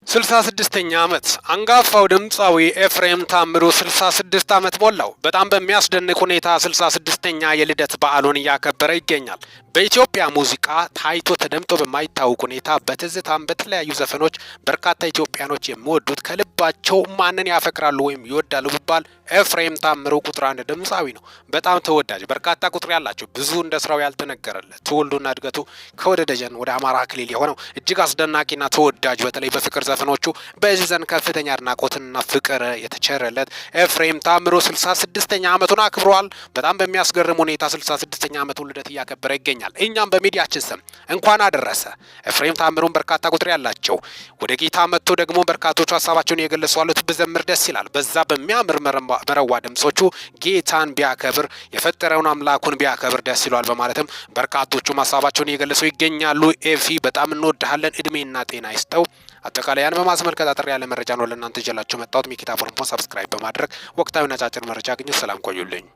66ኛ ዓመት አንጋፋው ድምጻዊ ኤፍሬም ታምሩ 66 ዓመት ሞላው። በጣም በሚያስደንቅ ሁኔታ 66ኛ የልደት በዓሉን እያከበረ ይገኛል። በኢትዮጵያ ሙዚቃ ታይቶ ተደምጦ በማይታወቅ ሁኔታ በትዝታም በተለያዩ ዘፈኖች በርካታ ኢትዮጵያኖች የሚወዱት ከልባቸው ማንን ያፈቅራሉ ወይም ይወዳሉ ቢባል ኤፍሬም ታምሩ ቁጥር አንድ ድምጻዊ ነው። በጣም ተወዳጅ፣ በርካታ ቁጥር ያላቸው ብዙ እንደ ስራው ያልተነገረለት ትውልዱና እድገቱ ከወደ ደጀን ወደ አማራ ክልል የሆነው እጅግ አስደናቂና ተወዳጅ በተለይ በፍቅር ዘፈኖቹ በዚህ ዘንድ ከፍተኛ አድናቆትና ፍቅር የተቸረለት ኤፍሬም ታምሩ 66ኛ ዓመቱን አክብሯል። በጣም በሚያስገርም ሁኔታ 66ኛ ዓመቱን ልደት እያከበረ ይገኛል። እኛም በሚዲያችን ስም እንኳን አደረሰ። ኤፍሬም ታምሩን በርካታ ቁጥር ያላቸው ወደ ጌታ መጥቶ ደግሞ በርካቶቹ ሀሳባቸውን የገለጹ አሉት። ብዘምር ደስ ይላል። በዛ በሚያምር መረዋ ድምጾቹ ጌታን ቢያከብር የፈጠረውን አምላኩን ቢያከብር ደስ ይሏል በማለትም በርካቶቹ ሀሳባቸውን እየገለጹ ይገኛሉ። ኤፊ በጣም እንወድሃለን፣ እድሜና ጤና ይስጠው። አጠቃላይ ያን በማስመልከት አጠር ያለ መረጃ ነው ለእናንተ ይዤላችሁ መጣሁት። ሚኪታ ፎርምፖን ሰብስክራይብ በማድረግ ወቅታዊና አጫጭር መረጃ አግኙ። ሰላም ቆዩልኝ።